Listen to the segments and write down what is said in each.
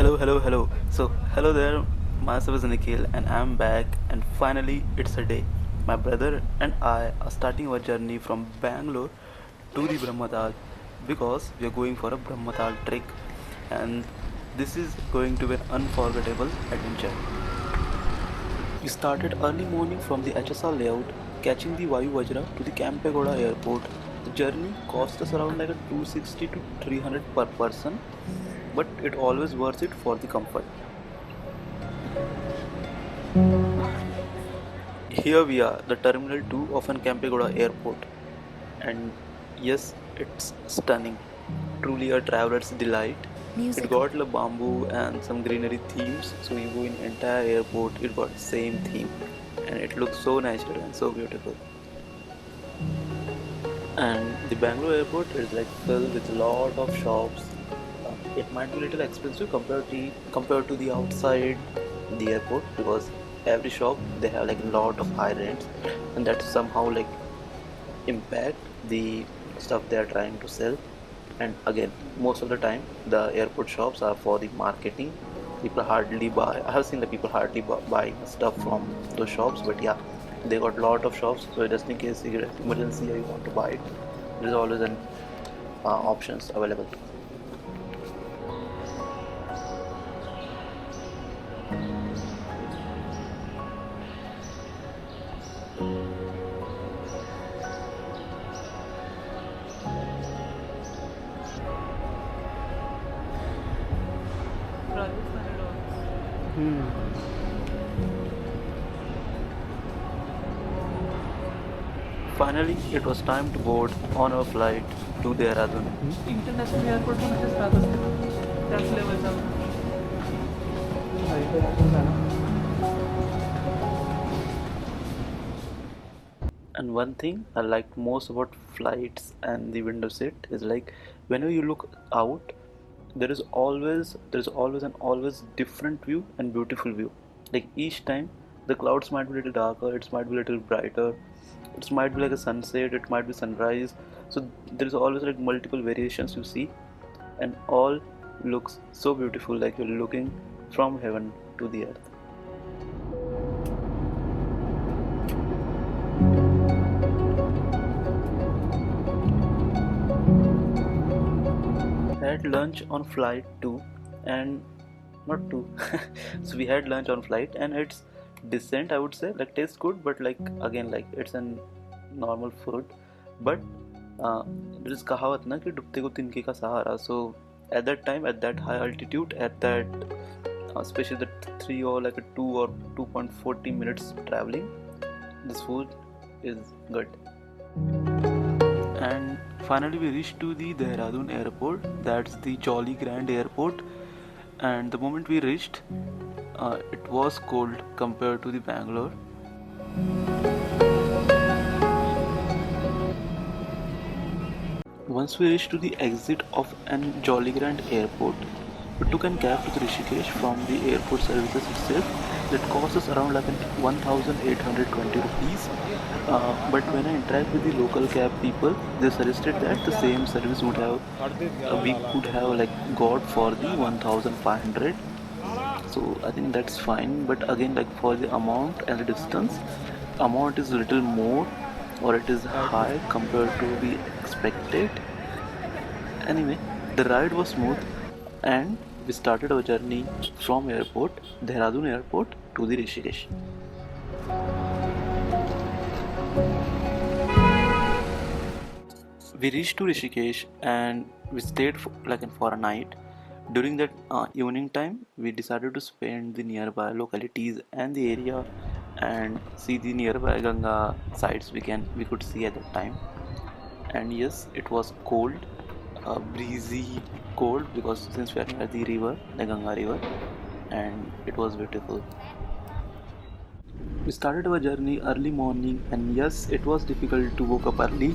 Hello. Hello there. Myself is Nikhil, and I'm back. And finally, it's a day. My brother and I are starting our journey from Bangalore to the Brahmatal because we are going for a Brahmatal trek, and this is going to be an unforgettable adventure. We started early morning from the HSR layout, catching the Vayu Vajra to the Kempegoda airport. The journey cost us around like a 260 to 300 per person, but it always worth it for the comfort. Here we are, the Terminal 2 of an Kempegoda airport, and yes, it's stunning. Truly a traveler's delight. It Music. got the bamboo and some greenery themes, so you go in entire airport, it got same theme, and it looks so natural and so beautiful. And the Bangalore airport is like filled with a lot of shops. It might be a little expensive compared to the outside the airport because every shop they have like a lot of high rents, and that somehow like impact the stuff they are trying to sell. And again, most of the time the airport shops are for the marketing. People hardly buy. I have seen the people hardly buying stuff from those shops, but yeah, they got a lot of shops, so just in case you get an emergency or you want to buy it, there is always an options available. Hmm. Finally, it was time to board on our flight to Dehradun. International airport पण असेच राहत असते ना त्याच लेवलचा And one thing I liked most about flights and the window seat is like whenever you look out, there is always an always different view and beautiful view. Like each time, the clouds might be a little darker, it might be a little brighter, it might be like a sunset, it might be sunrise. So there is always like multiple variations you see, and all looks so beautiful, like you're looking from heaven to the earth. Had lunch on flight too, and not too. So we had lunch on flight, and it's decent. I would say like tastes good, but like again like it's an normal food. But uh, there is कहावत ना कि डूबते को तिनके का सहारा. So at that time, at that high altitude, at that especially the 2 or 2.40 minutes traveling, this food is good. And finally we reached to the Dehradun airport, that's the Jolly Grand airport. And the moment we reached, it was cold compared to the Bangalore. Once we reached to the exit of an Jolly Grand airport, we took a cab to the Rishikesh from the airport services itself. That cost us around like 1,820 rupees. But when I interact with the local cab people, they suggested that the same service would have we could have like got for the 1,500. So I think that's fine. But again, like for the amount and the distance, amount is a little more or it is high compared to the expected. Anyway, the ride was smooth and we started our journey from airport, Dehradun airport to the Rishikesh. We reached to Rishikesh and we stayed for a night. During that evening time, we decided to spend the nearby localities and the area and see the nearby Ganga sites we could see at that time. And yes, it was cold, breezy cold because since we are near the river, the Ganga river, and it was beautiful. We started our journey early morning, and yes, it was difficult to wake up early.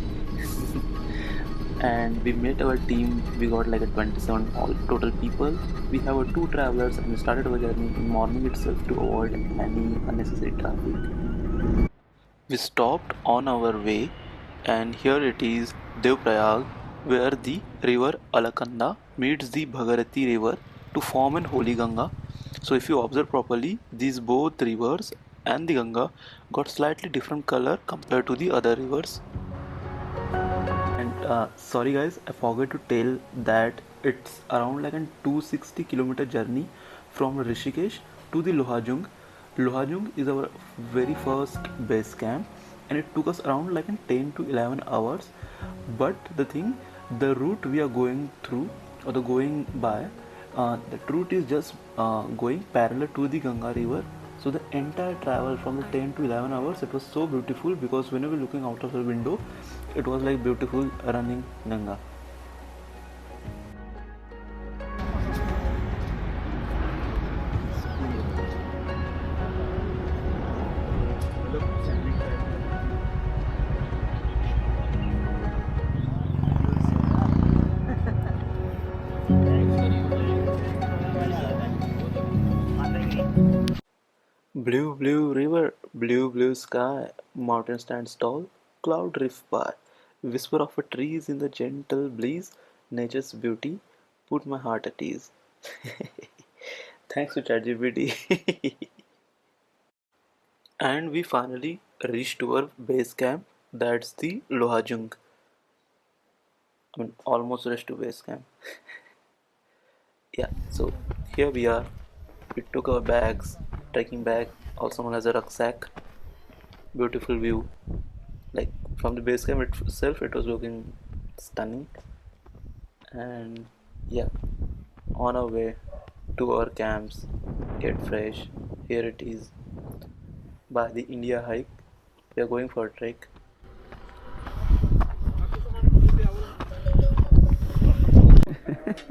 And we met our team. We got like a 27 all total people. We have two travelers, and we started our journey in morning itself to avoid any unnecessary traffic. We stopped on our way, and here it is Devprayag, where the river Alaknanda meets the Bhagirathi river. to form an holy Ganga. So if you observe properly, these both rivers and the Ganga got slightly different color compared to the other rivers. And sorry guys, I forgot to tell that it's around like a 260-kilometer journey from Rishikesh to the Lohajung. Lohajung is our very first base camp, and it took us around like in 10 to 11 hours. But the thing, the route we are going through or the going by, that route is just going parallel to the Ganga river. So the entire travel from the 10 to 11 hours, it was so beautiful because whenever looking out of the window, it was like beautiful running Ganga. Blue, blue river, blue, blue sky, mountain stands tall, cloud drift by, whisper of a trees in the gentle breeze, nature's beauty put my heart at ease. Thanks to ChatGPT. And we finally reached our base camp, that's the Lohajung. I mean, almost reached to base camp. Yeah, so here we are. We took our bags, trekking bag, also known as a rucksack. Beautiful view. Like from the base camp itself, it was looking stunning. And yeah, on our way to our camps, get fresh. Here it is. By the India hike, we are going for a trek.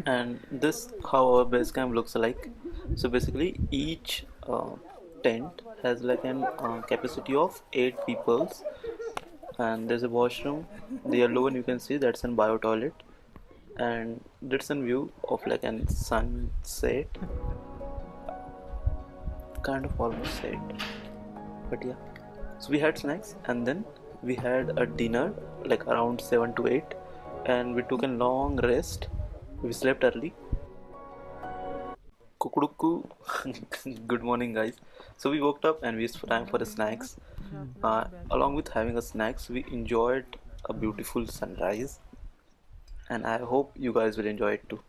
And this how our base camp looks like. So basically each tent has like an capacity of 8 peoples, and there's a washroom. The yellow one you can see, that's an bio toilet, and that's a view of like an sunset, kind of almost set. But yeah, so we had snacks and then we had a dinner like around 7 to 8, and we took a long rest. We slept early. Kukuduku. Good morning, guys. So we woke up and we it's time for the snacks. Along with having a snacks, we enjoyed a beautiful sunrise, and I hope you guys will enjoy it too.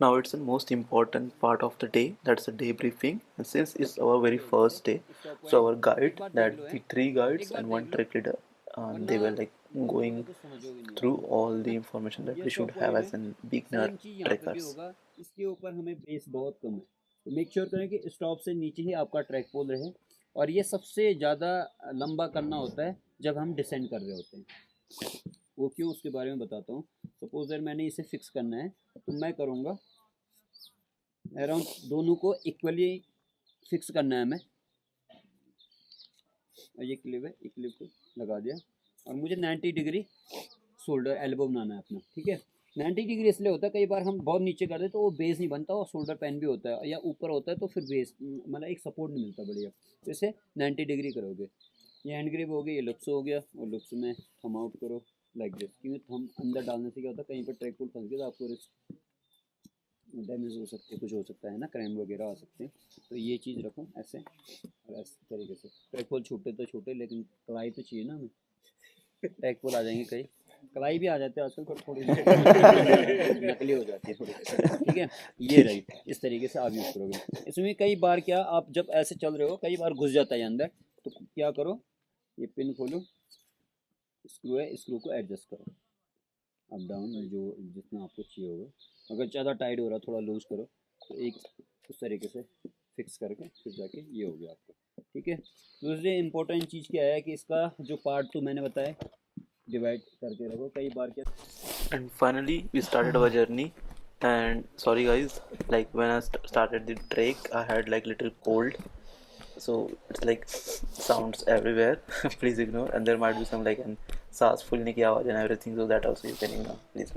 Now it's the most important part of the day, that's the day briefing. And since it's our very first day, so our guide, that the 3 guides and 1 trek leader, they were like going through all the information that we should have as an beginner trekkers. इसके ऊपर हमें base बहुत कम है, तो make sure करें कि stop से नीचे ही आपका ट्रैक पोल रहे। और ये सबसे ज़्यादा लंबा करना होता है जब हम डिसेंड कर रहे होते हैं। वो क्यों, उसके बारे में बताता हूँ। सपोज अगर मैंने इसे फिक्स करना है तो मैं करूँगा अराउंड, दोनों को इक्वली फिक्स करना है हमें। और ये क्लिप है, एक क्लिप को लगा दिया और मुझे 90 डिग्री शोल्डर एल्बो बनाना है अपना, ठीक है। 90 डिग्री इसलिए होता है, कई बार हम बहुत नीचे कर दे तो वो बेस नहीं बनता और शोल्डर पेन भी होता है, या ऊपर होता है तो फिर बेस मतलब एक सपोर्ट नहीं मिलता बढ़िया। तो इसे 90 डिग्री करोगे। ये हैंड ग्रिप हो गई, ये लुप्स हो गया, और लुप्स में थम आउट करो लाइक दिस, क्योंकि थम अंदर डालने से क्या होता है, कहीं पर ट्रैक पुल फंस गया तो आपको रिस्क डैमेज हो सकते हैं, कुछ हो सकता है ना, क्रैम वगैरह आ सकते हैं। तो ये चीज़ रखो ऐसे और ऐसे तरीके से। ट्रैक पोल छोटे तो छोटे, लेकिन कलाई तो चाहिए ना हमें। ट्रैक पोल आ जाएंगे कई, कलाई भी आ जाते हैं आजकल, थोड़ी नकली हो जाती है थोड़ी, ठीक है। ये रही, इस तरीके से आप यूज़ करोगे। इसमें कई बार क्या, आप जब ऐसे चल रहे हो कई बार घुस जाता है अंदर, तो क्या करो, ये पिन खोलो, स्क्रू है, स्क्रू को एडजस्ट करो अप डाउन, जो जितना आपको चाहिए होगा। अगर ज़्यादा टाइट हो रहा, थोड़ा लूज़ करो, तो एक उस तरीके से फिक्स करके फिर जाके ये हो गया आपका, ठीक है। दूसरी इम्पोर्टेंट चीज़ क्या है कि इसका जो पार्ट 2 मैंने बताया, डिवाइड करके रखो। कई बार क्या, And finally we started our journey. And sorry guys, like when I started the trek, I had like little cold, so it's like sounds everywhere. Please ignore, and there might be some like an saas fulne ki awaaz and everything, so that also you can ignore, please.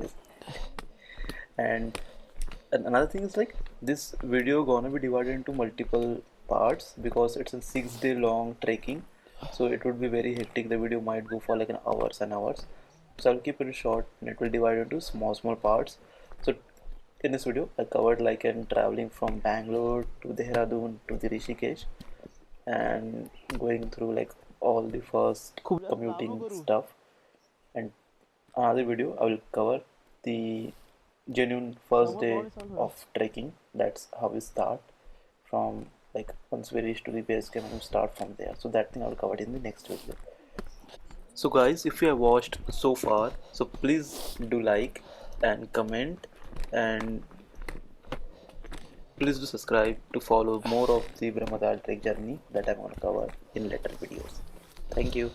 And another thing is like this video gonna be divided into multiple parts because it's a 6 day long trekking, so it would be very hectic. The video might go for like an hours and hours, so I'll keep it short and it will divide into small parts. So in this video I covered like in traveling from Bangalore to Dehradun to the Rishikesh and going through like all the first commuting stuff, and another video I will cover the genuine first day of trekking. That's how we start from, like once we reach to the base camp and start from there. So that thing I will cover in the next video. So guys, if you have watched so far, so please do like and comment, and please do subscribe to follow more of the Brahmadal trek journey that I'm going to cover in later videos. Thank you.